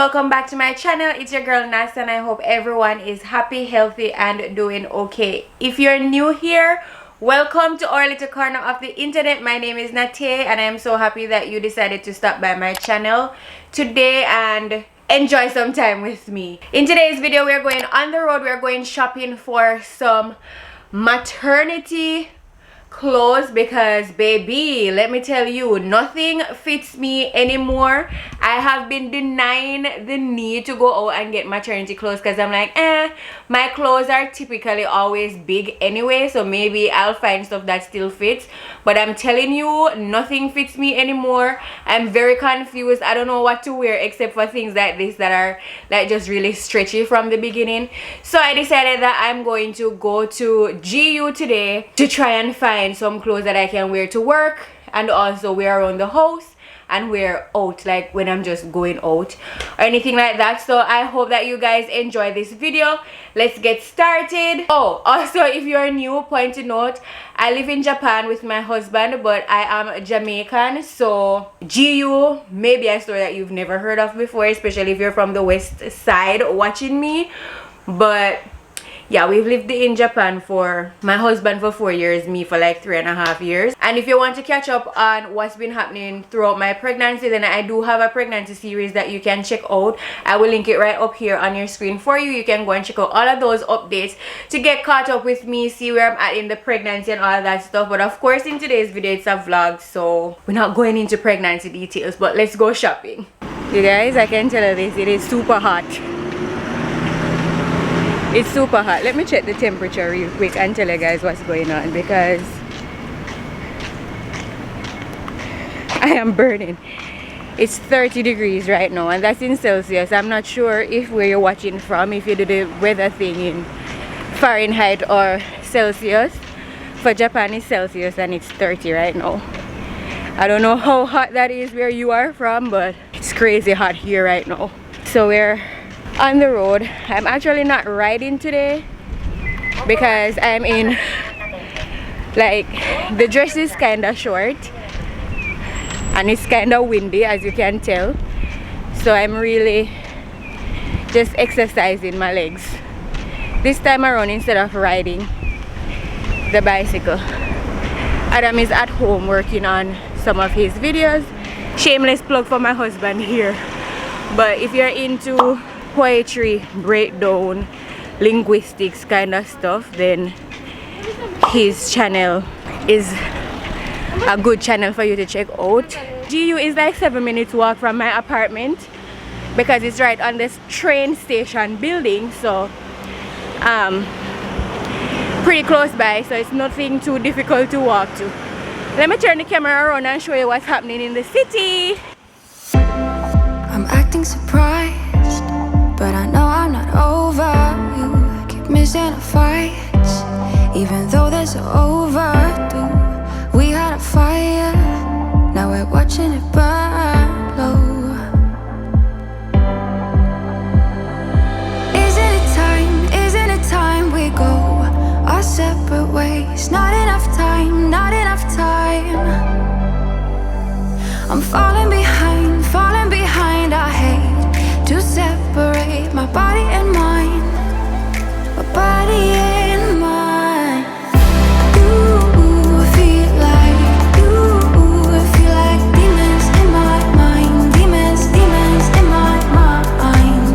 welcome back to my channel. It's your girl Nats and I hope everyone is happy, healthy and doing okay. If you're new here, welcome to our little corner of the internet. My name is Natay and I am so happy that you decided to stop by my channel today and enjoy some time with me. In today's video, we're going on the road. We're going shopping for some maternity clothes because baby, let me tell you, nothing fits me anymore. I have been denying the need to go out and get maternity clothes because I'm like, my clothes are typically always big anyway, so maybe I'll find stuff that still fits. But I'm telling you, nothing fits me anymore. I'm very confused. I don't know what to wear except for things like this that are like just really stretchy from the beginning. So I decided that I'm going to go to GU today to try and find some clothes that I can wear to work and also wear around the house and wear out, like when I'm just going out or anything like that. So I hope that you guys enjoy this video. Let's get started. Oh, also, if you're new, point to note, I live in Japan with my husband, but I am Jamaican. So GU may be a store that you've never heard of before, especially if you're from the west side watching me. But yeah, we've lived in Japan for my husband for 4 years, me for like 3.5 years. And if you want to catch up on what's been happening throughout my pregnancy, then I do have a pregnancy series that you can check out. I will link it right up here on your screen for you. You can go and check out all of those updates to get caught up with me, see where I'm at in the pregnancy and all of that stuff. But of course, in today's video, it's a vlog, so we're not going into pregnancy details, but let's go shopping. You guys, I can tell you this, it is super hot. It's super hot. Let me check the temperature real quick and tell you guys what's going on because I am burning. It's 30 degrees right now and that's in Celsius. I'm not sure if where you're watching from, if you do the weather thing in Fahrenheit or Celsius. For Japan it's Celsius and it's 30 right now. I don't know how hot that is where you are from, but it's crazy hot here right now. So we're on the road. I'm actually not riding today because I'm in, like, the dress is kind of short and it's kind of windy, as you can tell, so I'm really just exercising my legs this time around instead of riding the bicycle. Adam is at home working on some of his videos. Shameless plug for my husband here, but if you're into poetry, breakdown, linguistics kind of stuff, then his channel is a good channel for you to check out. GU is like 7 minutes walk from my apartment because it's right on this train station building, so pretty close by, so it's nothing too difficult to walk to. Let me turn the camera around and show you what's happening in the city. I'm acting surprised, but I know I'm not over you. Keep missing our fights, even though they're so overdue. We had a fire, now we're watching it burn low. Isn't it time we go our separate ways? Not enough time, not enough time. I'm falling behind, I hate to separate my body and mind, my body and mind. You feel like demons in my mind, demons in my mind.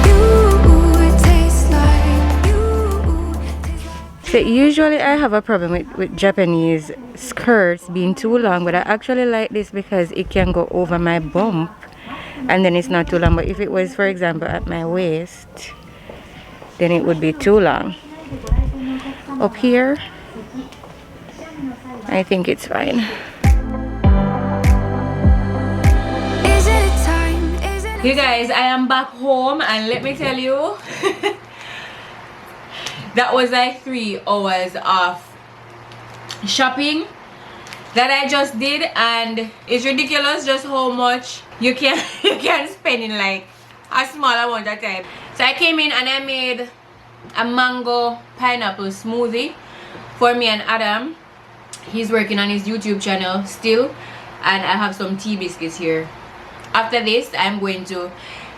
You taste like you. So usually I have a problem with Japanese skirts being too long, but I actually like this because it can go over my bump and then it's not too long. But if it was, for example, at my waist, then it would be too long. Up here, I think it's fine. You guys, I am back home and let me tell you, that was like 3 hours of shopping that I just did, and it's ridiculous just how much you can spend in like a small amount of time. So I came in and I made a mango pineapple smoothie for me and Adam. He's working on his YouTube channel still, and I have some tea biscuits here. After this, I'm going to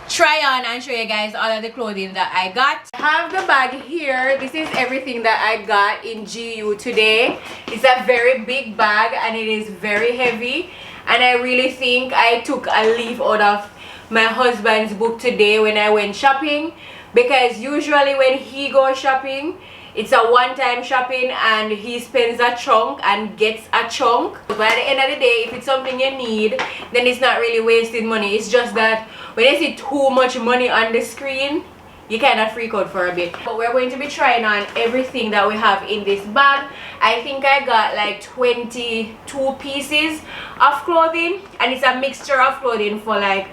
try on and show you guys all of the clothing that I got. I have the bag here. This is everything that I got in GU today. It's a very big bag and it is very heavy, and I really think I took a leaf out of my husband's book today when I went shopping, because usually when he goes shopping, it's a one-time shopping and he spends a chunk and gets a chunk. But at the end of the day, if it's something you need, then it's not really wasting money. It's just that when you see too much money on the screen, you kind of freak out for a bit. But we're going to be trying on everything that we have in this bag. I think I got like 22 pieces of clothing, and it's a mixture of clothing for like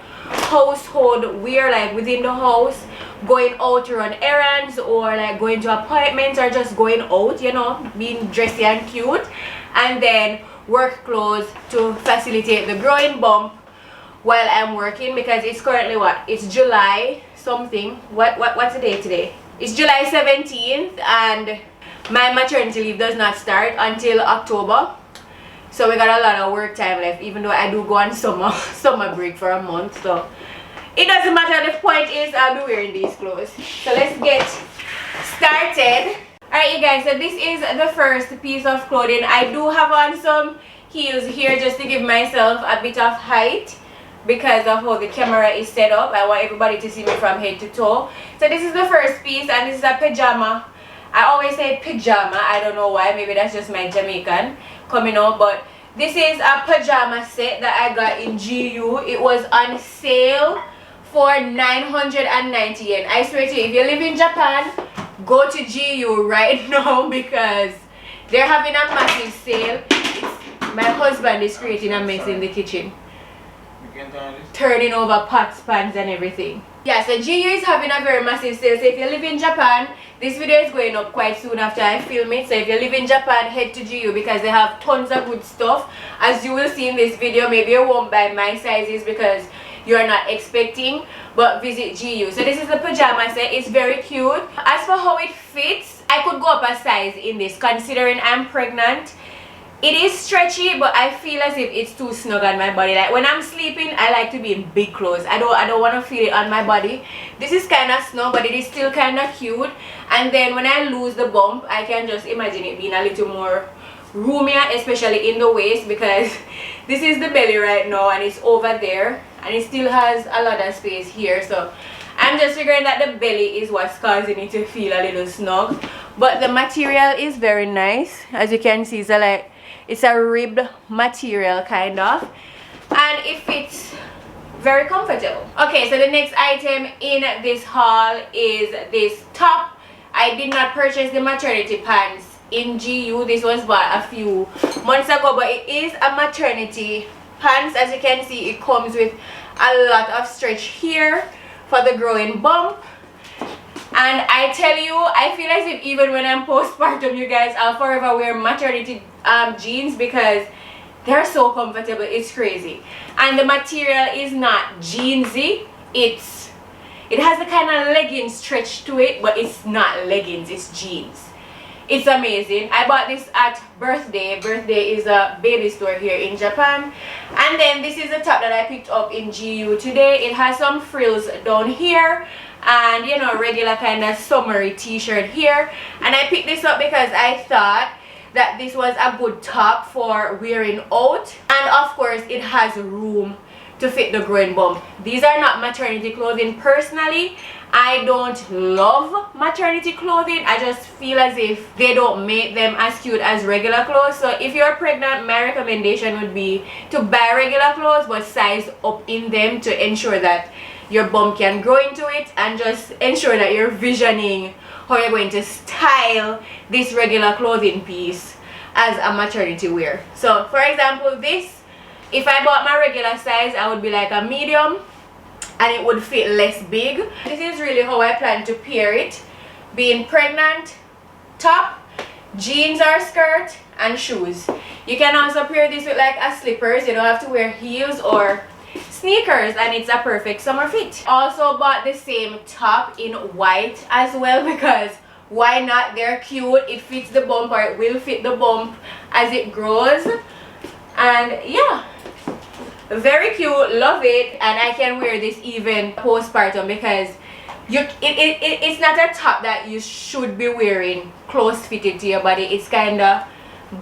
household wear, like within the house, going out to run errands, or like going to appointments, or just going out, you know, being dressy and cute, and then work clothes to facilitate the growing bump while I'm working, because it's currently what, it's July something, what's the day today? It's July 17th and my maternity leave does not start until October, so we got a lot of work time left, even though I do go on summer break for a month. So it doesn't matter. The point is I'll be wearing these clothes. So let's get started. Alright, you guys, so this is the first piece of clothing. I do have on some heels here just to give myself a bit of height because of how the camera is set up. I want everybody to see me from head to toe. So this is the first piece, and this is a pajama. I always say pajama, I don't know why, maybe that's just my Jamaican coming out, but this is a pajama set that I got in GU. It was on sale for 990 yen. I swear to you, if you live in Japan, go to GU right now because they're having a massive sale. My husband is creating a mess in the kitchen, turning over pots, pans and everything. Yeah, so GU is having a very massive sale. So if you live in Japan, this video is going up quite soon after I film it. So if you live in Japan, head to GU because they have tons of good stuff. As you will see in this video, maybe you won't buy my sizes because you're not expecting, but visit GU. So this is the pajama set. It's very cute. As for how it fits, I could go up a size in this considering I'm pregnant. It is stretchy, but I feel as if it's too snug on my body. Like when I'm sleeping, I like to be in big clothes. I don't want to feel it on my body. This is kind of snug, but it is still kind of cute. And then when I lose the bump, I can just imagine it being a little more roomier, especially in the waist, because this is the belly right now and it's over there and it still has a lot of space here. So I'm just figuring that the belly is what's causing it to feel a little snug. But the material is very nice. As you can see, so like it's a ribbed material kind of, and it fits very comfortable. Okay, so the next item in this haul is this top. I did not purchase the maternity pants in GU. This was bought a few months ago, but it is a maternity pants. As you can see, it comes with a lot of stretch here for the growing bump. And I tell you, I feel as if even when I'm postpartum, you guys, I'll forever wear maternity jeans because they're so comfortable. It's crazy. And the material is not jeansy. It has the kind of leggings stretch to it, but it's not leggings, it's jeans. It's amazing. I bought this at Birthday. Birthday is a baby store here in Japan. And then this is the top that I picked up in GU today. It has some frills down here and, you know, regular kind of summery t-shirt here. And I picked this up because I thought that this was a good top for wearing out, and of course it has room to fit the growing bump. These are not maternity clothing. Personally, I don't love maternity clothing. I just feel as if they don't make them as cute as regular clothes. So if you're pregnant, my recommendation would be to buy regular clothes but size up in them to ensure that your bump can grow into it, and just ensure that you're visioning how you're going to style this regular clothing piece as a maternity wear. So for example, this, if I bought my regular size, I would be like a medium and it would fit less big. This is really how I plan to pair it, being pregnant, top, jeans or skirt, and shoes. You can also pair this with like a slippers. You don't have to wear heels or sneakers, and it's a perfect summer fit. Also bought the same top in white as well because why not? They're cute. It fits the bump, or it will fit the bump as it grows. And yeah, very cute, love it. And I can wear this even postpartum because it's not a top that you should be wearing close fitted to your body. It's kind of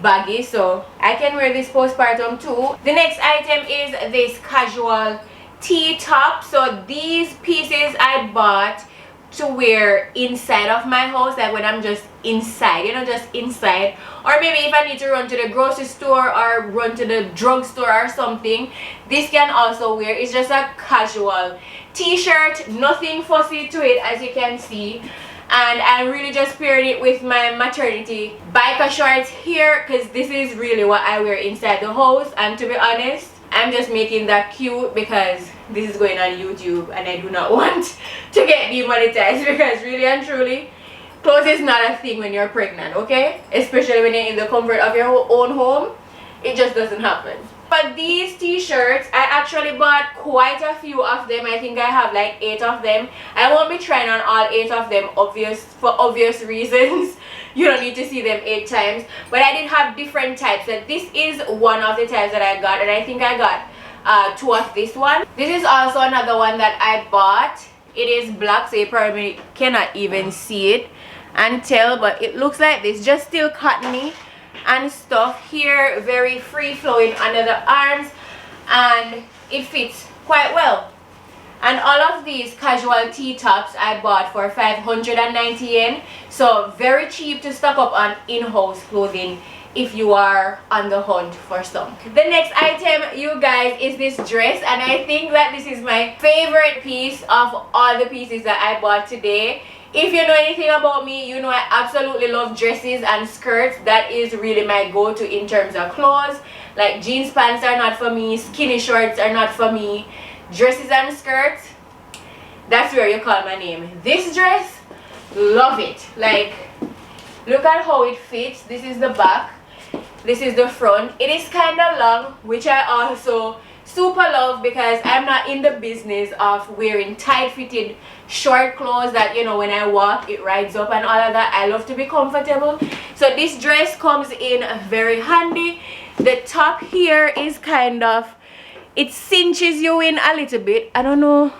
baggy, so I can wear this postpartum too. The next item is this casual tee top. So these pieces I bought to wear inside of my house, like when I'm just inside, you know, just inside, or maybe if I need to run to the grocery store or run to the drugstore or something. This can also wear. It's just a casual t-shirt, nothing fussy to it, as you can see. And I really just paired it with my maternity biker shorts here because this is really what I wear inside the house. And to be honest, I'm just making that cute because this is going on YouTube and I do not want to get demonetized, because really and truly, clothes is not a thing when you're pregnant, okay? Especially when you're in the comfort of your own home. It just doesn't happen. But these t-shirts, I actually bought quite a few of them. I think I have like 8 of them. I won't be trying on all 8 of them, for obvious reasons. You don't need to see them 8 times. But I did have different types. And this is one of the types that I got. And I think I got 2 of this one. This is also another one that I bought. It is black, so you probably cannot even see it and tell. But it looks like this, just still cottony and stuff here, very free flowing under the arms, and it fits quite well. And all of these casual tee tops I bought for 590 yen, so very cheap to stock up on in-house clothing if you are on the hunt for some. The next item, you guys, is this dress, and I think that this is my favorite piece of all the pieces that I bought today. If you know anything about me, you know I absolutely love dresses and skirts. That is really my go-to in terms of clothes. Like jeans pants are not for me, skinny shorts are not for me. Dresses and skirts, that's where you call my name. This dress, love it. Like, look at how it fits. This is the back, this is the front. It is kind of long, which I also super love because I'm not in the business of wearing tight fitted short clothes that, you know, when I walk it rides up and all of that. I love to be comfortable, so this dress comes in very handy. The top here is kind of, it cinches you in a little bit. I don't know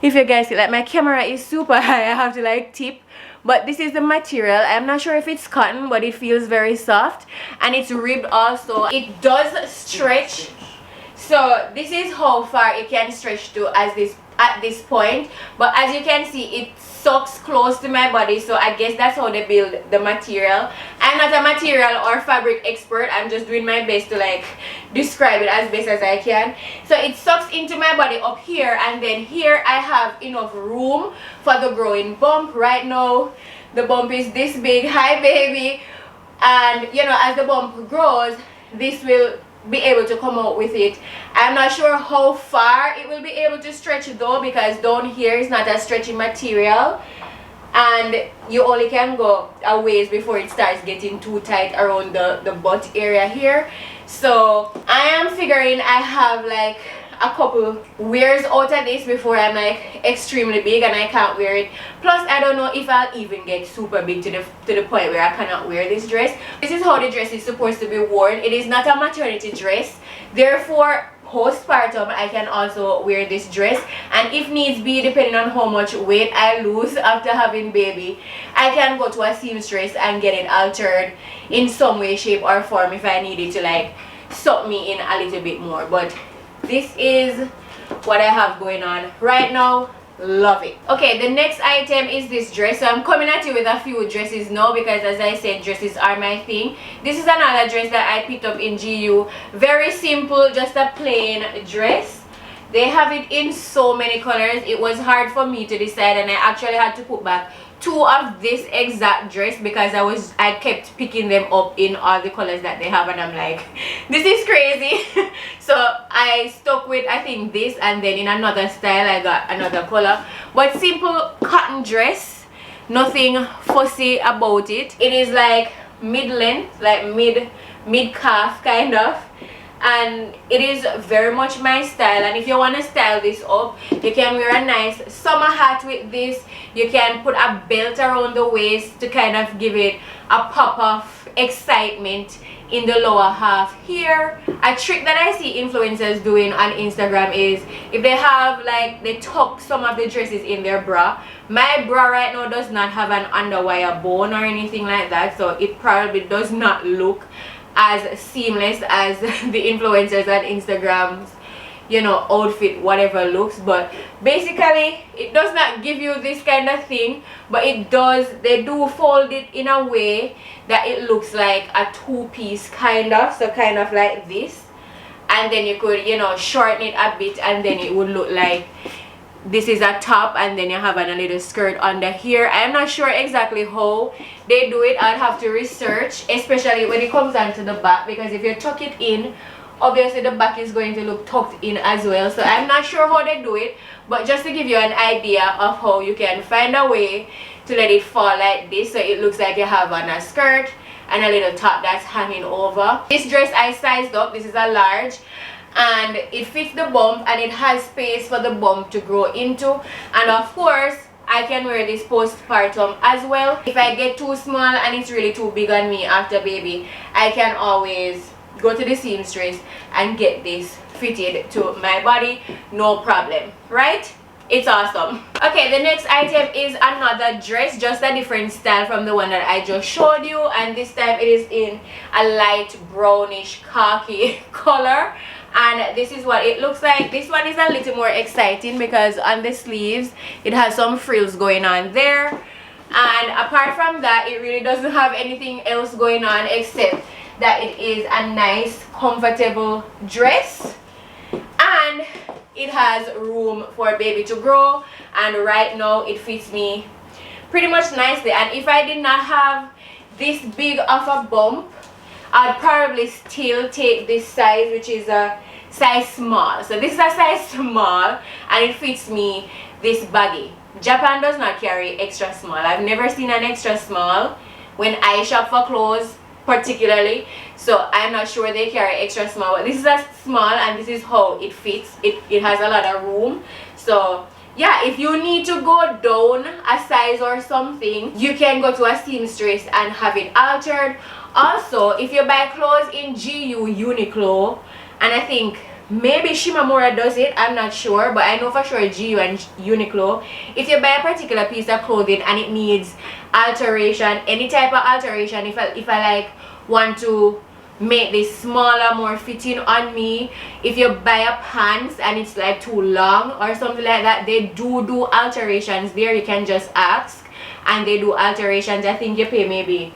if you guys see, like my camera is super high, I have to like tip. But this is the material. I'm not sure if it's cotton, but it feels very soft, and it's ribbed also. It does stretch, so this is how far it can stretch to at this point. But as you can see, it sucks close to my body, so I guess that's how they build the material. I'm not a material or fabric expert. I'm just doing my best to like describe it as best as I can. So it sucks into my body up here, and then here I have enough room for the growing bump. Right now the bump is this big. Hi baby. And you know, as the bump grows, this will be able to come out with it. I'm not sure how far it will be able to stretch though, because down here is not a stretchy material, and you only can go a ways before it starts getting too tight around the butt area here. So I am figuring I have like a couple wears out of this before I'm like extremely big and I can't wear it. Plus I don't know if I'll even get super big to the point where I cannot wear this dress. This is how the dress is supposed to be worn. It is not a maternity dress, therefore postpartum I can also wear this dress, and if needs be, depending on how much weight I lose after having baby, I can go to a seamstress and get it altered in some way, shape or form if I needed to like suck me in a little bit more. But this is what I have going on right now. Love it. Okay, the next item is this dress. So I'm coming at you with a few dresses now because, as I said, dresses are my thing. This is another dress that I picked up in GU. Very simple, just a plain dress. They have it in so many colors. It was hard for me to decide, and I actually had to put back 2 of this exact dress because I kept picking them up in all the colors that they have, and I'm like, this is crazy. So I stuck with, I think, this, and then in another style I got another color. But simple cotton dress, nothing fussy about it. It is like mid-length, like mid calf kind of, and it is very much my style. And if you want to style this up, you can wear a nice summer hat with this. You can put a belt around the waist to kind of give it a pop of excitement in the lower half here. A trick that I see influencers doing on Instagram is if they have like, they tuck some of the dresses in their bra. My bra right now does not have an underwire bone or anything like that, so it probably does not look as seamless as the influencers on Instagram's, you know, outfit whatever looks. But basically it does not give you this kind of thing, but it does, they do fold it in a way that it looks like a two-piece kind of, so kind of like this, and then you could, you know, shorten it a bit, and then it would look like this is a top, and then you have a little skirt under here. I'm not sure exactly how they do it. I'll have to research, especially when it comes down to the back, because if you tuck it in, obviously the back is going to look tucked in as well. So I'm not sure how they do it, but just to give you an idea of how you can find a way to let it fall like this, so it looks like you have on a skirt and a little top that's hanging over. This dress I sized up, this is a large, and it fits the bump, and it has space for the bump to grow into. And of course I can wear this postpartum as well. If I get too small and it's really too big on me after baby, I can always go to the seamstress and get this fitted to my body, no problem, right? It's awesome. Okay, the next item is another dress, just a different style from the one that I just showed you, and this time it is in a light brownish khaki color, and this is what it looks like. This one is a little more exciting because on the sleeves it has some frills going on there, and apart from that it really doesn't have anything else going on except that it is a nice comfortable dress, and it has room for baby to grow, and right now it fits me pretty much nicely. And if I did not have this big of a bump, I'd probably still take this size, which is a size small. So this is a size small, and it fits me this baggy. Japan does not carry extra small. I've never seen an extra small when I shop for clothes particularly, so I'm not sure they carry extra small, but this is a small, and this is how it fits. It has a lot of room. So yeah, if you need to go down a size or something, you can go to a seamstress and have it altered. Also, if you buy clothes in GU, Uniqlo, and I think maybe Shimamura does it, I'm not sure, but I know for sure GU and Uniqlo, if you buy a particular piece of clothing and it needs alteration, any type of alteration, if I like want to make this smaller, more fitting on me, if you buy a pants and it's like too long or something like that, they do alterations there. You can just ask and they do alterations. I think you pay maybe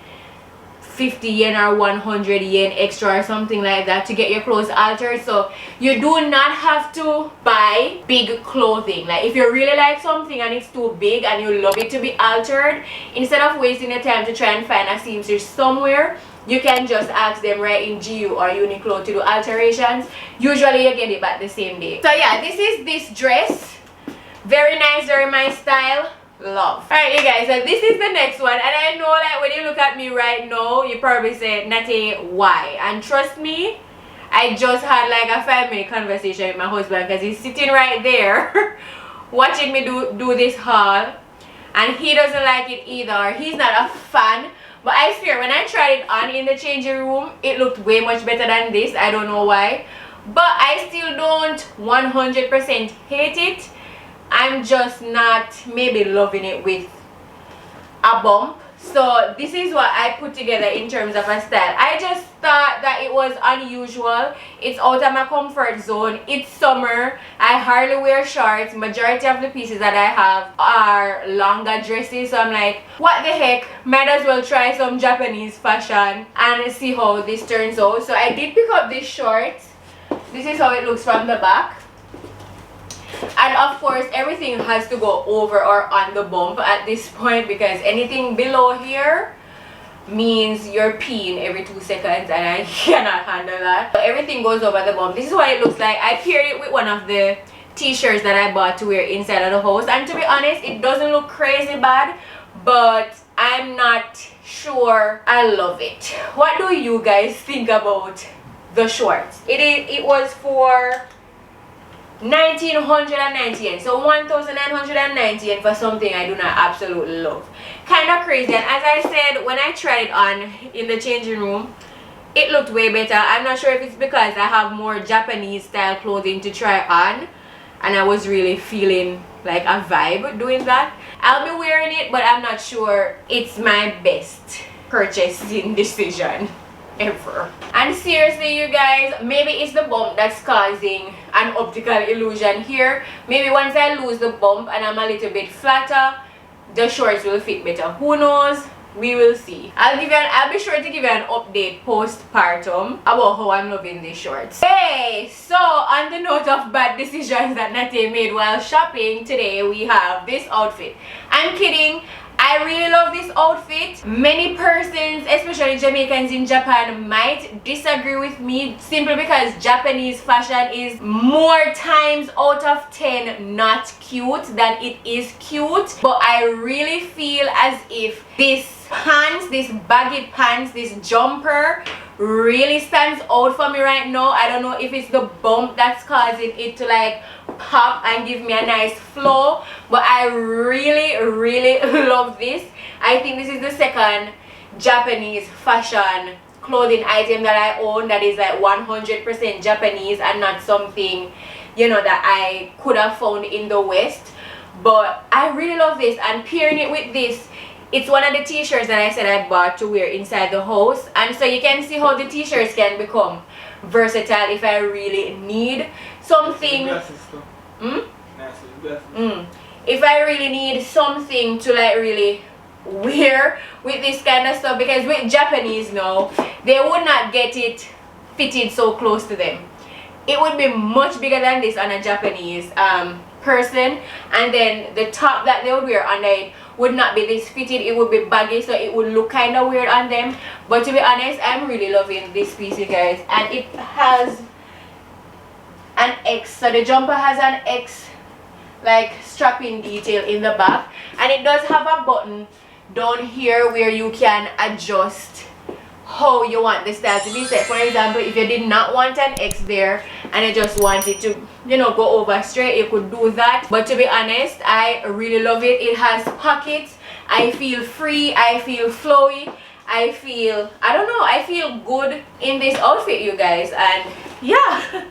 50 yen or 100 yen extra or something like that to get your clothes altered. So you do not have to buy big clothing. Like if you really like something and it's too big and you love it to be altered, instead of wasting your time to try and find a seamstress somewhere, you can just ask them right in GU or Uniqlo to do alterations. Usually you get it back the same day. So yeah, this is this dress. Very nice, very my style. Love. Alright you guys, so this is the next one, and I know like when you look at me right now, you probably say, Natay, why? And trust me, I just had like a 5-minute conversation with my husband because he's sitting right there watching me do this haul, and he doesn't like it either. He's not a fan, but I swear when I tried it on in the changing room, it looked way much better than this. I don't know why, but I still don't 100% hate it. I'm just not maybe loving it with a bump. So this is what I put together in terms of a style. I just thought that it was unusual. It's out of my comfort zone. It's summer. I hardly wear shorts. Majority of the pieces that I have are longer dresses. So I'm like, what the heck? Might as well try some Japanese fashion and see how this turns out. So I did pick up this short. This is how it looks from the back. And of course everything has to go over or on the bump at this point, because anything below here means you're peeing every 2 seconds and I cannot handle that. So everything goes over the bump. This is what it looks like. I paired it with one of the t-shirts that I bought to wear inside of the house, and to be honest, it doesn't look crazy bad, but I'm not sure I love it. What do you guys think about the shorts. It was for 1990 yen, so 1990 yen for something I do not absolutely love. Kind of crazy. And as I said, when I tried it on in the changing room, it looked way better. I'm not sure if it's because I have more Japanese style clothing to try on, and I was really feeling like a vibe doing that. I'll be wearing it, but I'm not sure it's my best purchasing decision ever. And seriously, you guys, maybe it's the bump that's causing an optical illusion here. Maybe once I lose the bump and I'm a little bit flatter, the shorts will fit better. Who knows? We will see. I'll be sure to give you an update postpartum about how I'm loving these shorts. Hey, so on the note of bad decisions that Natay made while shopping, today we have this outfit. I'm kidding. I really love this outfit. Many persons, especially Jamaicans in Japan, might disagree with me simply because Japanese fashion is more times out of 10 not cute than it is cute. But I really feel as if this pants, this baggy pants, this jumper really stands out for me right now. I don't know if it's the bump that's causing it to like pop and give me a nice flow, but I really love this. I think this is the second Japanese fashion clothing item that I own that is like 100% Japanese and not something, you know, that I could have found in the West. But I really love this, and pairing it with this, it's one of the t-shirts that I said I bought to wear inside the house. And so you can see how the t-shirts can become versatile if I really need something. If I really need something to like really wear with this kind of stuff, because with Japanese now, they would not get it fitted so close to them. It would be much bigger than this on a Japanese person, and then the top that they would wear under it would not be this fitted. It would be baggy, so it would look kind of weird on them. But to be honest, I'm really loving this piece, you guys. And it has an X, so the jumper has an X like strapping detail in the back, and it does have a button down here where you can adjust how you want the style to be set. For example, if you did not want an X there and you just wanted to, you know, go over straight, you could do that. But to be honest, I really love it. It has pockets. I feel free, I feel flowy, I feel, I don't know, I feel good in this outfit, you guys. And yeah,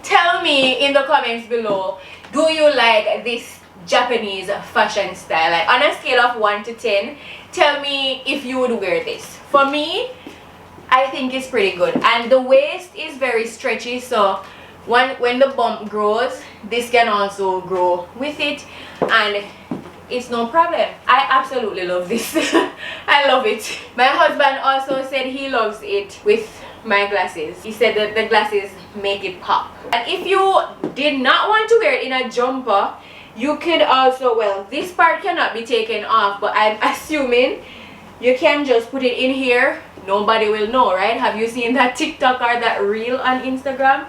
tell me in the comments below, do you like this Japanese fashion style? Like on a scale of 1 to 10, tell me if you would wear this. For me, I think it's pretty good, and the waist is very stretchy, so when the bump grows, this can also grow with it, and it's no problem. I absolutely love this. I love it. My husband also said he loves it with my glasses. He said that the glasses make it pop. And if you did not want to wear it in a jumper, you could also, well, this part cannot be taken off, but I'm assuming you can just put it in here. Nobody will know, right? Have you seen that TikTok or that reel on Instagram?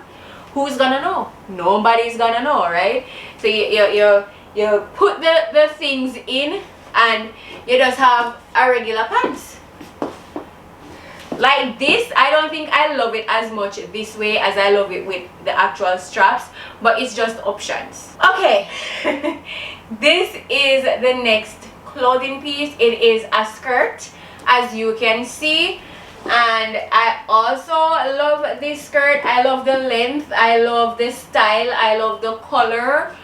Who's gonna know? Nobody's gonna know, right? So you put the things in, and you just have a regular pants like this. I don't think I love it as much this way as I love it with the actual straps, but it's just options. Okay. This is the next clothing piece. It is a skirt, as you can see, and I also love this skirt. I love the length, I love the style, I love the color,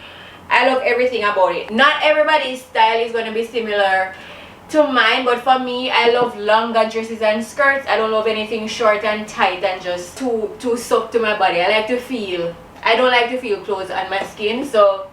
I love everything about it. Not everybody's style is going to be similar to mine, but for me, I love longer dresses and skirts. I don't love anything short and tight and just too soaked to my body. I don't like to feel clothes on my skin, so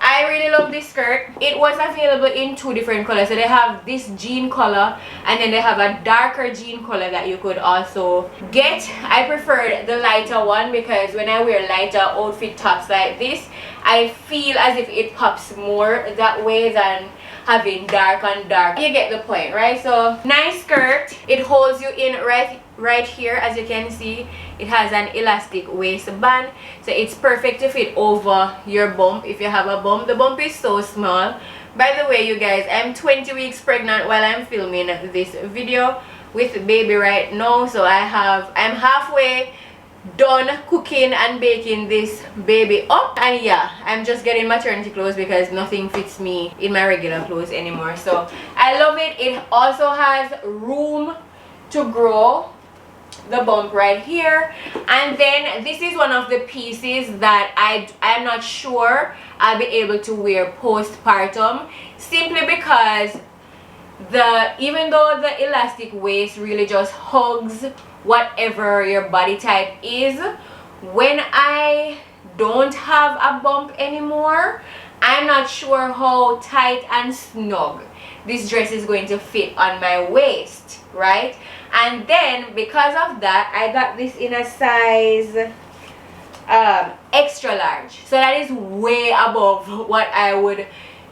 I really love this skirt. It was available in 2 different colors. So they have this jean color, and then they have a darker jean color that you could also get. I preferred the lighter one because when I wear lighter outfit tops like this, I feel as if it pops more that way than having dark on dark. You get the point, right? So nice skirt. It holds you in right here, as you can see. It has an elastic waistband, so it's perfect to fit over your bump if you have a bump. The bump is so small. By the way, you guys, I'm 20 weeks pregnant while I'm filming this video with baby right now, so I'm halfway done cooking and baking this baby up, and yeah, I'm just getting maternity clothes because nothing fits me in my regular clothes anymore. So I love it. It also has room to grow the bump right here. And then this is one of the pieces that I'm not sure I'll be able to wear postpartum, simply because even though the elastic waist really just hugs whatever your body type is, when I don't have a bump anymore, I'm not sure how tight and snug this dress is going to fit on my waist, right? And then because of that, I got this in a size extra large, so that is way above what I would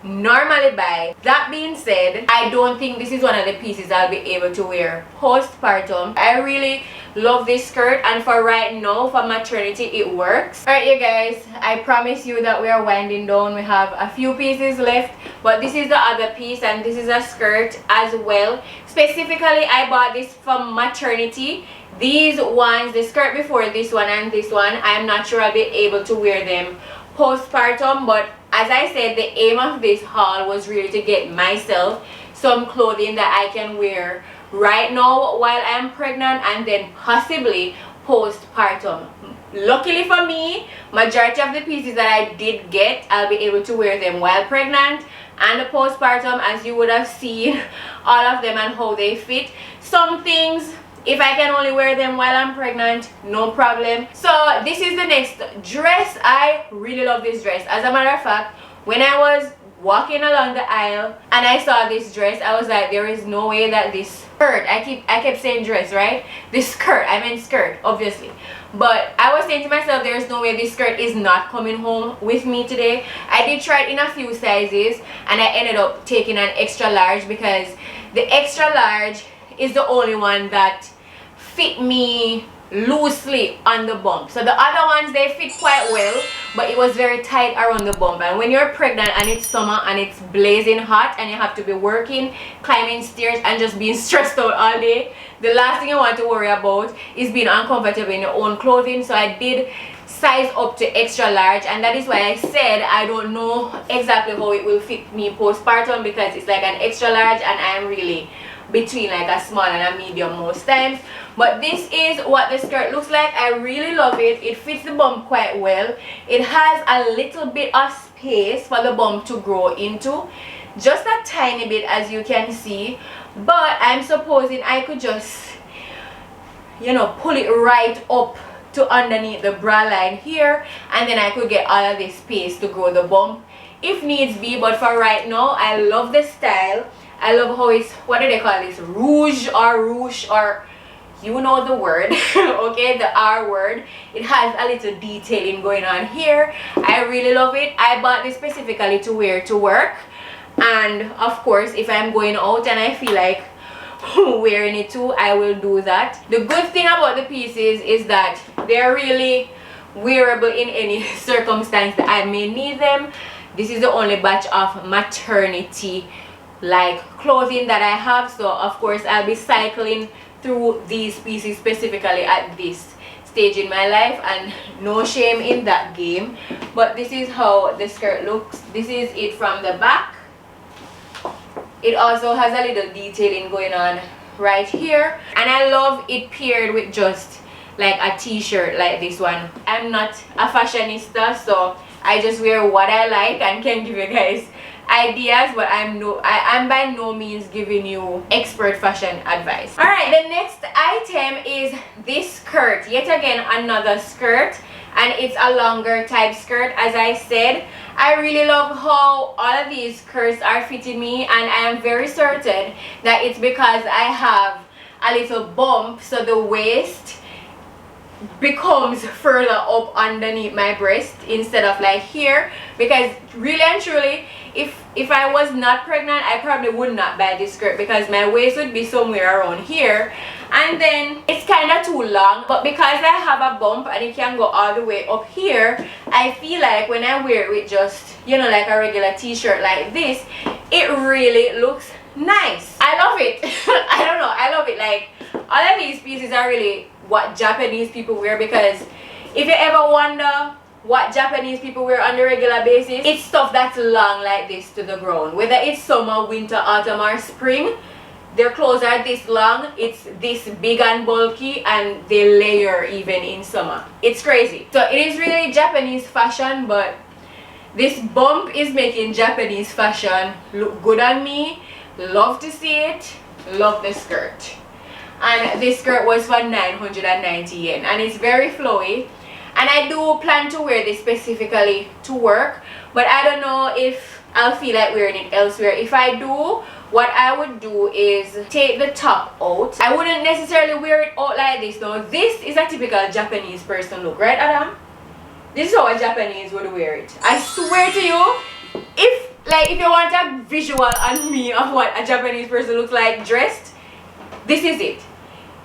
normally buy. That being said, I don't think this is one of the pieces I'll be able to wear postpartum. I really love this skirt, and for right now, for maternity, it works. Alright you guys, I promise you that we are winding down. We have a few pieces left, but this is the other piece, and this is a skirt as well. Specifically, I bought this from maternity. These ones, the skirt before this one and this one, I'm not sure I'll be able to wear them postpartum, but as I said, the aim of this haul was really to get myself some clothing that I can wear right now while I'm pregnant, and then possibly postpartum. Luckily for me, majority of the pieces that I did get, I'll be able to wear them while pregnant and the postpartum, as you would have seen all of them and how they fit. Some things, if I can only wear them while I'm pregnant, no problem. So this is the next dress. I really love this dress. As a matter of fact, when I was walking along the aisle and I saw this dress, I was like, there is no way that this skirt, I kept saying dress, right? This skirt, I meant skirt, obviously. But I was saying to myself, there is no way this skirt is not coming home with me today. I did try it in a few sizes, and I ended up taking an extra large because the extra large is the only one that fit me loosely on the bump. So the other ones, they fit quite well, but it was very tight around the bump. And when you're pregnant and it's summer and it's blazing hot and you have to be working, climbing stairs, and just being stressed out all day, the last thing you want to worry about is being uncomfortable in your own clothing. So I did size up to extra large, and that is why I said I don't know exactly how it will fit me postpartum, because it's like an extra large and I'm really between like a small and a medium most times. But this is what the skirt looks like. I really love it. It fits the bump quite well. It has a little bit of space for the bump to grow into, just a tiny bit, as you can see. But I'm supposing I could just, you know, pull it right up to underneath the bra line here, and then I could get all of this space to grow the bump if needs be. But for right now, I love the style. I love how it's, what do they call this, rouge, or you know the word, okay, the R word. It has a little detailing going on here. I really love it. I bought this specifically to wear to work, and of course if I'm going out and I feel like wearing it too, I will do that. The good thing about the pieces is that they're really wearable in any circumstance that I may need them. This is the only batch of maternity like clothing that I have, so of course I'll be cycling through these pieces specifically at this stage in my life, and no shame in that game. But this is how the skirt looks. This is it from the back. It also has a little detailing going on right here, and I love it paired with just like a t-shirt like this one. I'm not a fashionista, so I just wear what I like and can give you guys ideas, but I'm by no means giving you expert fashion advice. All right, the next item is this skirt. Yet again, another skirt, and it's a longer type skirt. As I said, I really love how all of these skirts are fitting me, and I am very certain that it's because I have a little bump, so the waist becomes further up underneath my breast instead of like here. Because really and truly, if I was not pregnant, I probably would not buy this skirt, because my waist would be somewhere around here, and then it's kind of too long. But because I have a bump and it can go all the way up here, I feel like when I wear it with just, you know, like a regular t-shirt like this, it really looks nice. I love it. I don't know, I love it. Like, all of these pieces are really what Japanese people wear, because if you ever wonder what Japanese people wear on a regular basis, it's stuff that's long like this to the ground. Whether it's summer, winter, autumn, or spring, their clothes are this long, it's this big and bulky, and they layer even in summer. It's crazy. So it is really Japanese fashion, but this bump is making Japanese fashion look good on me. Love to see it. Love the skirt. And this skirt was for 990 yen, and it's very flowy. And I do plan to wear this specifically to work, but I don't know if I'll feel like wearing it elsewhere. If I do, what I would do is take the top out. I wouldn't necessarily wear it out like this though. This is a typical Japanese person look, right, Adam? This is how a Japanese would wear it. I swear to you, if you want a visual on me of what a Japanese person looks like dressed, this is it.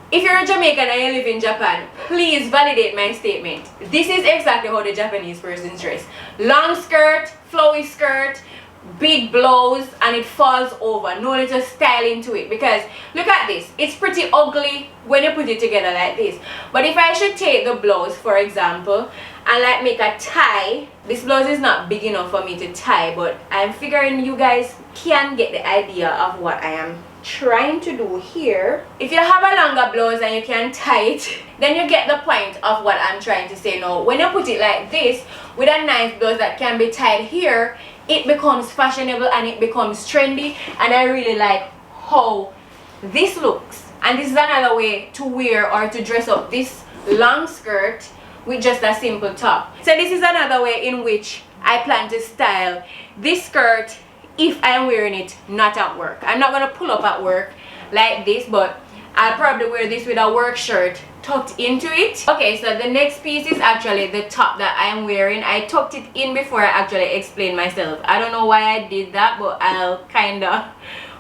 If you're a Jamaican and you live in Japan, please validate my statement. This is exactly how the Japanese person's dress. Long skirt, flowy skirt, big blouse, and it falls over. No little styling to it, because look at this. It's pretty ugly when you put it together like this. But if I should take the blouse, for example, and like make a tie, this blouse is not big enough for me to tie, but I'm figuring you guys can get the idea of what I am trying to do here. If you have a longer blouse and you can tie it, then you get the point of what I'm trying to say. Now when you put it like this with a nice blouse that can be tied here, it becomes fashionable and it becomes trendy, and I really like how this looks. And this is another way to wear or to dress up this long skirt with just a simple top. So this is another way in which I plan to style this skirt if I'm wearing it not at work. I'm not gonna pull up at work like this, but I'll probably wear this with a work shirt tucked into it. Okay, so the next piece is actually the top that I'm wearing. I tucked it in before I actually explained myself. I don't know why I did that, but I'll kind of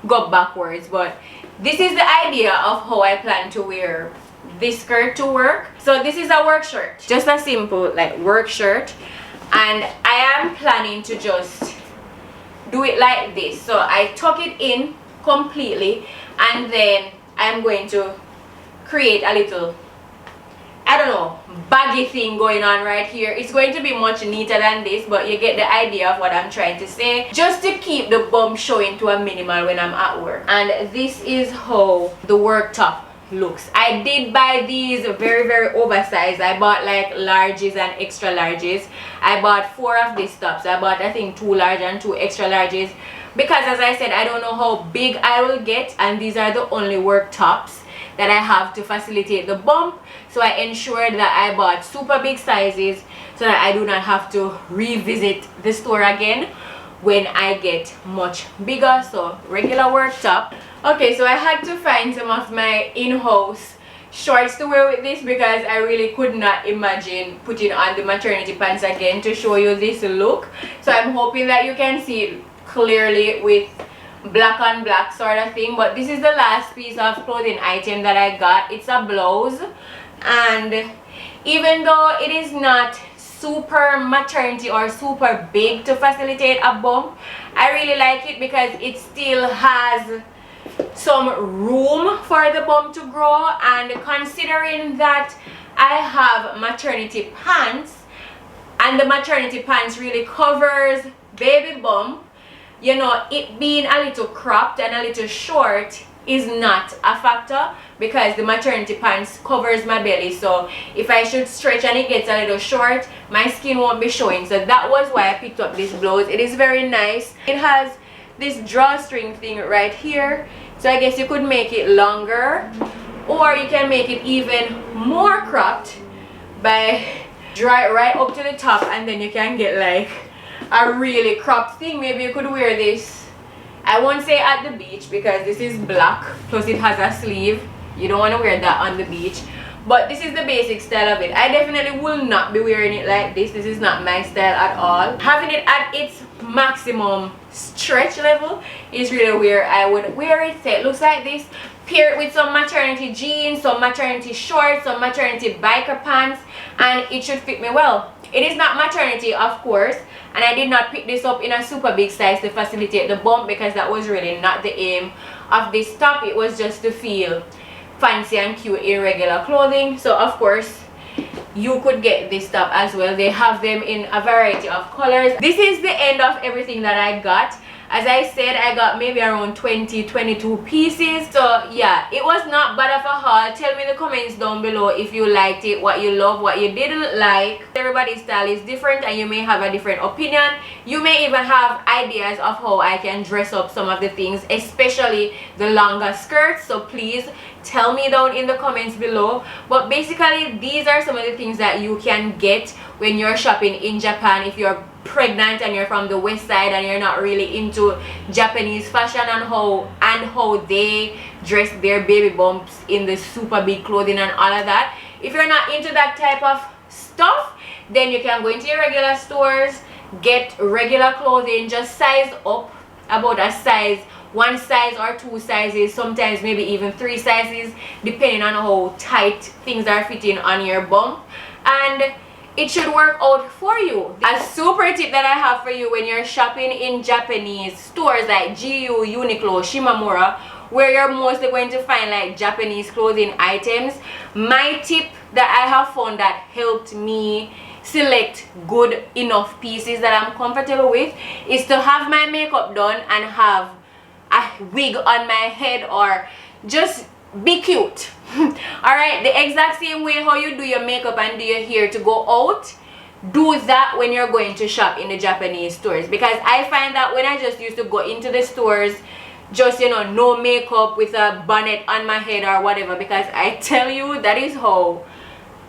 go backwards. But this is the idea of how I plan to wear this skirt to work. So this is a work shirt, just a simple like work shirt, and I am planning to just do it like this. So I tuck it in completely, and then I'm going to create a little, I don't know, baggy thing going on right here. It's going to be much neater than this, but you get the idea of what I'm trying to say, just to keep the bum showing to a minimal when I'm at work. And this is how the work top looks. I did buy these very oversized. I bought like larges and extra larges. I bought 4 of these tops. I bought I think 2 large and 2 extra larges, because as I said, I don't know how big I will get, and these are the only work tops that I have to facilitate the bump. So I ensured that I bought super big sizes so that I do not have to revisit the store again when I get much bigger. So regular work top. Okay, so I had to find some of my in-house shorts to wear with this, because I really could not imagine putting on the maternity pants again to show you this look. So I'm hoping that you can see it clearly with black on black sort of thing. But this is the last piece of clothing item that I got. It's a blouse, and even though it is not super maternity or super big to facilitate a bump, I really like it because it still has some room for the bump to grow. And considering that I have maternity pants, and the maternity pants really covers baby bump, you know, it being a little cropped and a little short is not a factor, because the maternity pants covers my belly. So if I should stretch and it gets a little short, my skin won't be showing. So that was why I picked up this blouse. It is very nice. It has this drawstring thing right here, so I guess you could make it longer, or you can make it even more cropped by draw it right up to the top, and then you can get like a really cropped thing. Maybe you could wear this, I won't say at the beach because this is black, plus it has a sleeve. You don't want to wear that on the beach, but this is the basic style of it. I definitely will not be wearing it like this. This is not my style at all. Having it at its maximum stretch level is really where I would wear it. So it looks like this. Pair it with some maternity jeans, some maternity shorts, some maternity biker pants, and it should fit me well. It is not maternity, of course, and I did not pick this up in a super big size to facilitate the bump, because that was really not the aim of this top. It was just to feel fancy and cute in regular clothing. So of course you could get this top as well. They have them in a variety of colors. This is the end of everything that I got. As I said, I got maybe around 22 pieces. So yeah, it was not bad of a haul. Tell me in the comments down below if you liked it, what you love, what you didn't like. Everybody's style is different and you may have a different opinion. You may even have ideas of how I can dress up some of the things, especially the longer skirts. So please tell me down in the comments below. But basically these are some of the things that you can get when you're shopping in Japan if you're pregnant and you're from the west side and you're not really into Japanese fashion and how they dress their baby bumps in the super big clothing and all of that. If you're not into that type of stuff, then you can go into your regular stores, get regular clothing, just size up about a size, one size or two sizes, sometimes maybe even 3 sizes, depending on how tight things are fitting on your bump, and it should work out for you. A super tip that I have for you when you're shopping in Japanese stores like GU, Uniqlo, Shimamura, where you're mostly going to find like Japanese clothing items, my tip that I have found that helped me select good enough pieces that I'm comfortable with is to have my makeup done and have a wig on my head, or just be cute. Alright, the exact same way how you do your makeup and do your hair to go out, do that when you're going to shop in the Japanese stores. Because I find that when I just used to go into the stores just, you know, no makeup with a bonnet on my head or whatever, because I tell you, that is how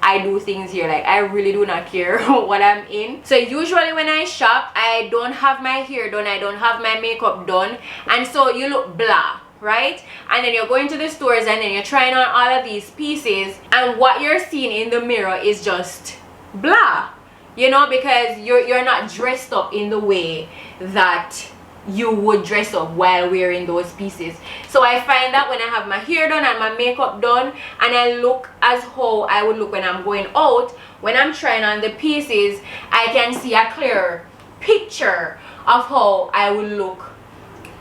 I do things here. Like, I really do not care what I'm in. So usually when I shop, I don't have my hair done, I don't have my makeup done, and so you look blah, right? And then you're going to the stores and then you're trying on all of these pieces, and what you're seeing in the mirror is just blah, you know, because you're not dressed up in the way that you would dress up while wearing those pieces. So I find that when I have my hair done and my makeup done and I look as how I would look when I'm going out, when I'm trying on the pieces, I can see a clear picture of how I would look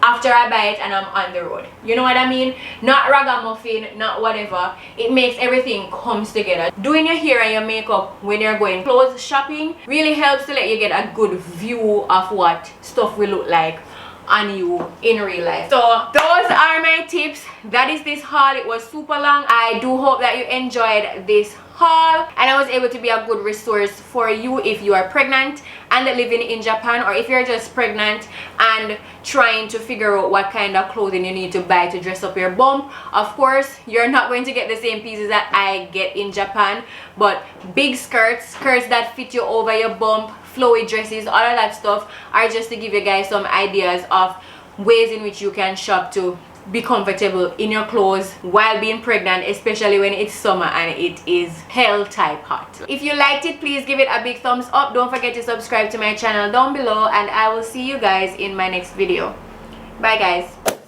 after I buy it and I'm on the road. You know what I mean? Not ragamuffin, not whatever. It makes everything comes together. Doing your hair and your makeup when you're going clothes shopping really helps to let you get a good view of what stuff will look like on you in real life. So those are my tips. That is this haul. It was super long. I do hope that you enjoyed this haul and I was able to be a good resource for you if you are pregnant and living in Japan, or if you're just pregnant and trying to figure out what kind of clothing you need to buy to dress up your bump. Of course, you're not going to get the same pieces that I get in Japan, but big skirts that fit you over your bump, flowy dresses, all of that stuff are just to give you guys some ideas of ways in which you can shop to be comfortable in your clothes while being pregnant, especially when it's summer and it is hell type hot. If you liked it, please give it a big thumbs up. Don't forget to subscribe to my channel down below, and I will see you guys in my next video. Bye guys.